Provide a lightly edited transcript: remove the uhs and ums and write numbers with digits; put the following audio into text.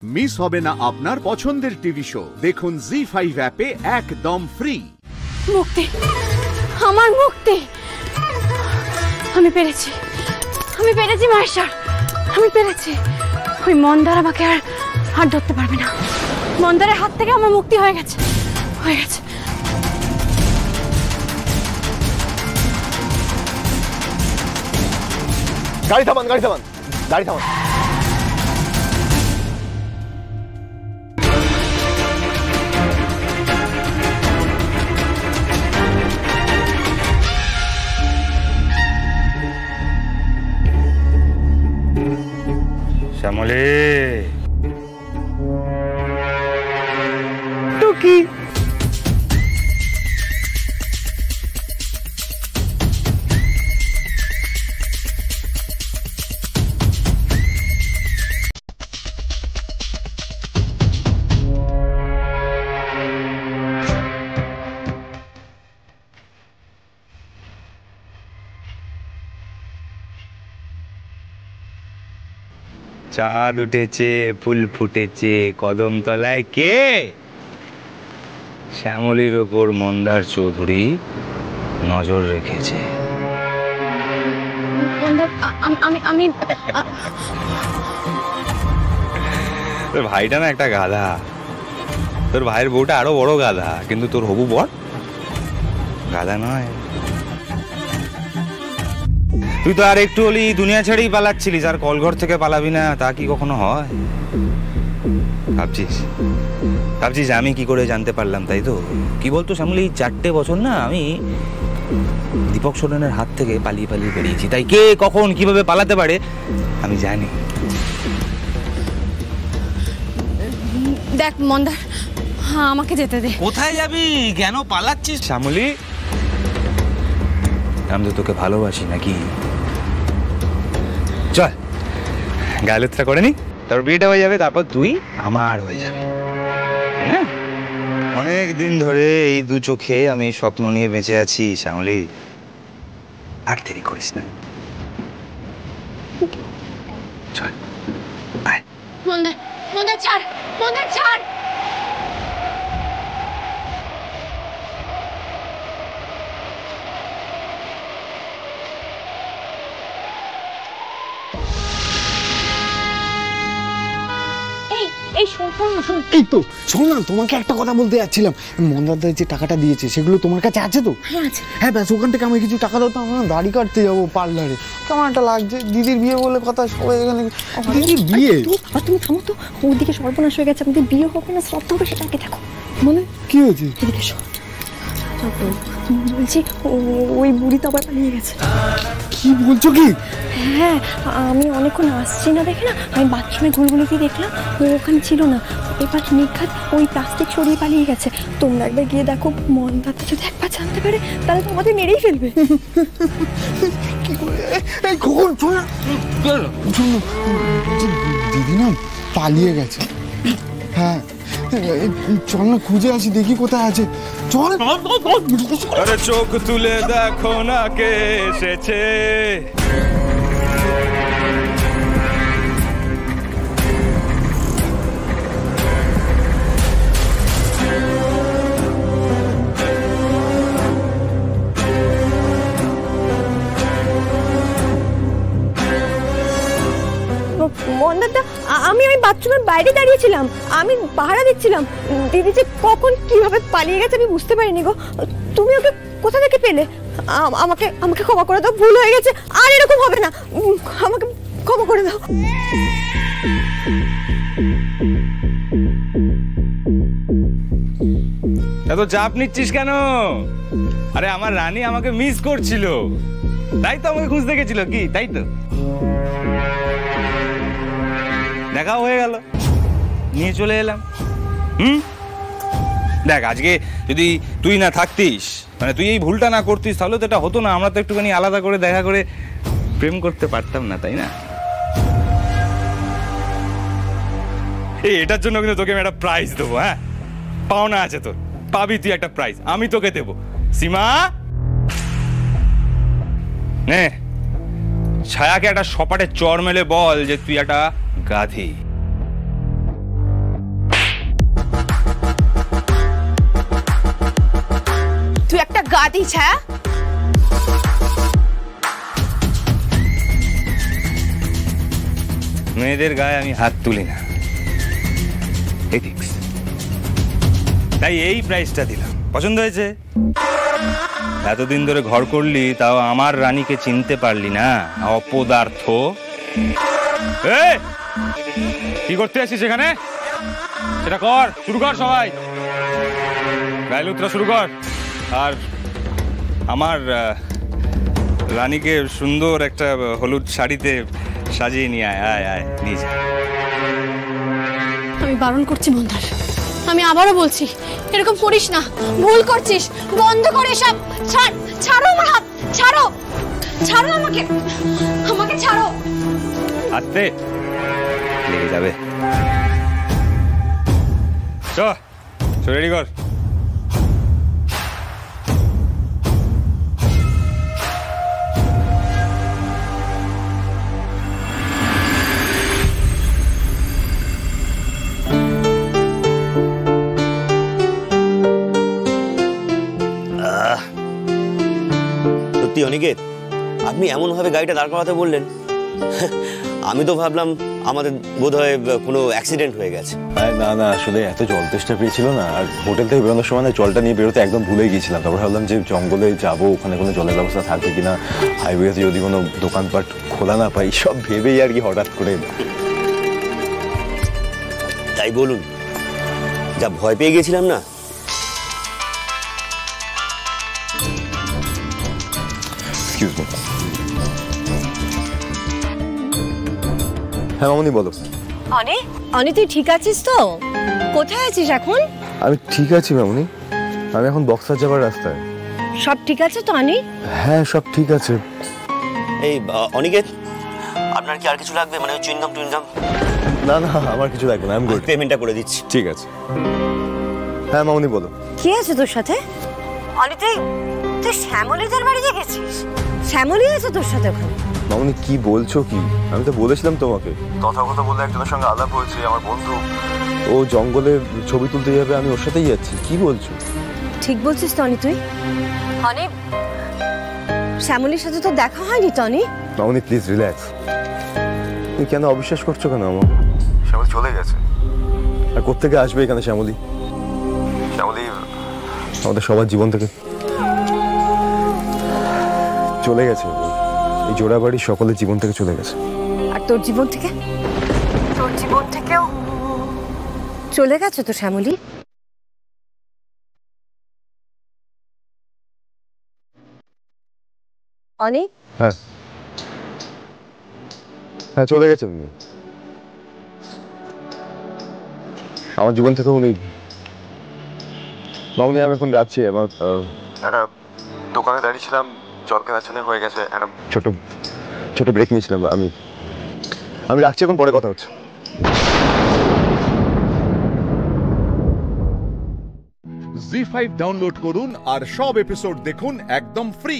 Miss হবে না আপনার পছন্দের টিভি শো। দেখুন জি5 অ্যাপে একদম ফ্রি। মুক্তি, আমার মুক্তি। আমি পেরেছি, আমি পেরেছি মাস্টার, আমি পেরেছি। ওই মন্দার আমাকে আর ধরতে পারবে না। মন্দারের হাত থেকে আমার মুক্তি হয়ে গেছে, হয়ে গেছে। গাড়ি থামান, গাড়ি থামান, গাড়ি থামান। শ্যামলে টুকি, চাঁদ উঠেছে, ফুল ফুটেছে, কদম তলায় কে? শ্যামলীর ওপর মন্দার চৌধুরী নজর রেখেছে। তোর ভাইটা না একটা গাধা, তোর ভাইয়ের বউটা আরো বড় গাধা, কিন্তু তোর হবু বর গাধা নয়। তুই তো আর একটু হলি দুনিয়া ছেড়েই পালাচ্ছিলিস, আর কলঘর থেকে পালাবি না তা কি কখনো হয়? ভাবছিস আমি কি করে জানতে পারলাম, তাই তো? কি বলতো শ্যামলী, 4টে বছর না আমি দীপক সোরেনের হাত থেকে পালিয়ে পালিয়ে বেরিয়েছি, তাই কে কখন কিভাবে পালাতে পারে আমি জানি। দেখ মন্দার, হ্যাঁ আমাকে যেতে দে। কোথায় যাবি, কেন পালাচ্ছিস? শ্যামলী, আমি তো তোকে ভালোবাসি নাকি? চল গালুত্রা করে নি, তোর বিয়েটা হয়ে যাবে, তারপর তুই আমার হয়ে যাবে। হ্যাঁ, অনেক দিন ধরে এই দু চোখে আমি স্বপ্ন নিয়ে বেঁচে আছি শ্যামলী, আর দেরি করিস না, চল আয়। মন্দার, মন্দার ছাড়, মন্দার ছাড়। এই তো শোন না, তোমাকে একটা কথা বলতে যাচ্ছিলাম। মন্দারদার যে টাকাটা দিয়েছে সেগুলো তোমার কাছে আছে তো? হ্যাঁ ব্যাস, ওখান থেকে আমি কিছু টাকা দাও তো, আমরা দাড়ি কাটতে যাবো পার্লারে। কেমন একটা লাগছে, দিদির বিয়ে বলে কথা, সবাই এখানে। দিদির বিয়ে? আর তুমি থামো তো, ওদিকে সর্বনাশ হয়ে গেছে, আমাদের বিয়ে হবে না, শ্রদ্ধা হবে, সেটাকে দেখো। মানে কি হয়েছে? এদিকে এসো। বলছি ওই বুড়ি তো আবার পালিয়ে গেছে। কি বলছো কি? হ্যাঁ, আমি অনেকক্ষণ আসছি না দেখে না, আমি বাথরুমে ঘুরগুলিতে দেখলাম ও ওখানে ছিল না। এবার নির্ঘাত ওই প্লাস্টিক সরিয়ে পালিয়ে গেছে। তোমরা একবার গিয়ে দেখো, মন্দারটা যদি একবার জানতে পারে তাহলে তো আমাদের মেরেই ফেলবে। কি করে? এই কখন? শোন না, দিদি না পালিয়ে গেছে। হ্যাঁ চল না, খুঁজে আসি, দেখি কোথায় আছে। চল। আরে চোখ তুলে দেখো না কে এসেছে। মন্দারদা, আমি ওই বাথরুমের বাইরে দাঁড়িয়েছিলাম, আমি পাহারা দিচ্ছিলাম। দিদি যে কখন কিভাবে পালিয়ে গেছে আমি বুঝতে পারিনি গো। তুমি ওকে কোথা থেকে পেলে? আমাকে আমাকে ক্ষমা করে দাও, ভুল হয়ে গেছে, আর এরকম হবে না, আমাকে ক্ষমা করে দাও। এত চাপ নিচ্ছিস কেন? আরে আমার রানী আমাকে মিস করছিল, তাই তো আমাকে খুঁজতে গেছিল, কি তাই তো? দেখা হয়ে গেল, নিয়ে চলে এলাম। দেখ, আজকে যদি তুই না থাকতিস, মানে তুই এই ভুলটা না করতিস, তাহলে তো এটা হতো না। আমরা তো একটুখানি আলাদা করে দেখা করে প্রেম করতে পারতাম না, তাই না? এই এটার জন্য কিন্তু তোকে আমি একটা প্রাইজ দেবো। হ্যাঁ, পাওনা আছে তোর, পাবি তুই একটা প্রাইজ, আমি তোকে দেবো। সীমা, নে ছায়াকে একটা সপাটে চড় মেলে বল যে তুই একটা গাধি। বাতি ছায়া। মেয়েদের গায়ে আমি হাত তুলি না, এথিক্স। তাই এই প্রাইসটা দিলাম। পছন্দ হয়েছে? এতদিন ধরে ঘর করলি, তাও আমার রানীকে চিনতে পারলি না, অপদার্থ। কি করতে আসছিস সেখানে? সেটা কর, শুরু কর, সবাই গায়ে লুতরা শুরু কর। আর আমার রানীকে সুন্দর একটা হলুদ শাড়িতে সাজিয়ে নিয়ে আয়, আয় আয়, নিয়ে যা। আমি বারণ করছি মন্দার, আমি আবারও বলছি, এরকম করিস না, ভুল করছিস, বন্ধ করে সব। ছাড়ো আমার হাত, ছাড়ো, ছাড়ো আমাকে, আমাকে ছাড়ো। হাতে লেগে যাবে। চল রেডি কর। সত্যি অনিকেত, আপনি এমন ভাবে গাড়িটা দাঁড় করাতে বললেন, আমি তো ভাবলাম আমাদের বোধহয় কোনো অ্যাক্সিডেন্ট হয়ে গেছে। না না, আসলে এত জল তেষ্টা পেয়েছিল না, আর হোটেল থেকে বেরোনোর সময় জলটা নিয়ে বেরোতে একদম ভুলে গিয়েছিলাম। তারপর ভাবলাম যে জঙ্গলে যাব, ওখানে কোনো জলের ব্যবস্থা থাকবে কিনা, হাইওয়েতে যদি কোনো দোকানপাট খোলা না পাই, সব ভেবেই আর কি হঠাৎ করে। তাই বলুন, যা ভয় পেয়ে গেছিলাম না। Excuse me. হ্যাঁ মামনি বলো। অনি, অনি তুই ঠিক আছিস তো? কোথায় আছিস এখন? আমি ঠিক আছি মামনি, আমি এখন বক্সার যাবার রাস্তায়। সব ঠিক আছে তো অনি? হ্যাঁ সব ঠিক আছে। এই অনিকেত, আপনার কি আর কিছু লাগবে, মানে চুইংগাম টুইংগাম? না না, আমার কিছু লাগবে না, আমি গুড। পেমেন্টটা করে দিচ্ছি। ঠিক আছে। হ্যাঁ মামনি বলো। কি আছে তোর সাথে? অনি তুই শ্যামলীদের বাড়িতে গেছিস? শ্যামলী আছে তোর সাথে ওখানে? মামনি কি বলছো কি? আমি তো বলেছিলাম তোমাকে, তথাকথা বলে একজনের সঙ্গে আলাপ হয়েছে, আমার বন্ধু, ও জঙ্গলে ছবি তুলতে যাবে, আমি ওর সাথেই যাচ্ছি। কি বলছো? ঠিক বলছিস তো অনি তুই? অনি, শ্যামলীর সাথে তো দেখা হয়নি তো অনি? মামনি প্লিজ রিল্যাক্স। তুমি কেন অবিশ্বাস করছো কেন আমার? শ্যামলী চলে গেছে। আর কোত্থেকে আসবে এখানে শ্যামলী? শ্যামলী আমাদের সবার জীবন থেকে চলে গেছে। এই জোড়া বাড়ি সকলের জীবন থেকে চলে গেছে। আর তোর জীবন থেকে? তোর জীবন থেকেও চলে গেছে তো শ্যামলী? অনি? হ্যাঁ হ্যাঁ চলে গেছে উনি। আমার জীবন থেকে উনি। মামনি আমি এখন যাচ্ছি, আমার একটা দোকানে দাঁড়িয়েছিলাম, জল কেনার জন্য হয়ে গেছে, একটা ছোট ব্রেক নিয়েছিলাম। আমি রাখছি এখন, পরে কথা হচ্ছে। জি5 ডাউনলোড করুন আর সব এপিসোড দেখুন একদম ফ্রি।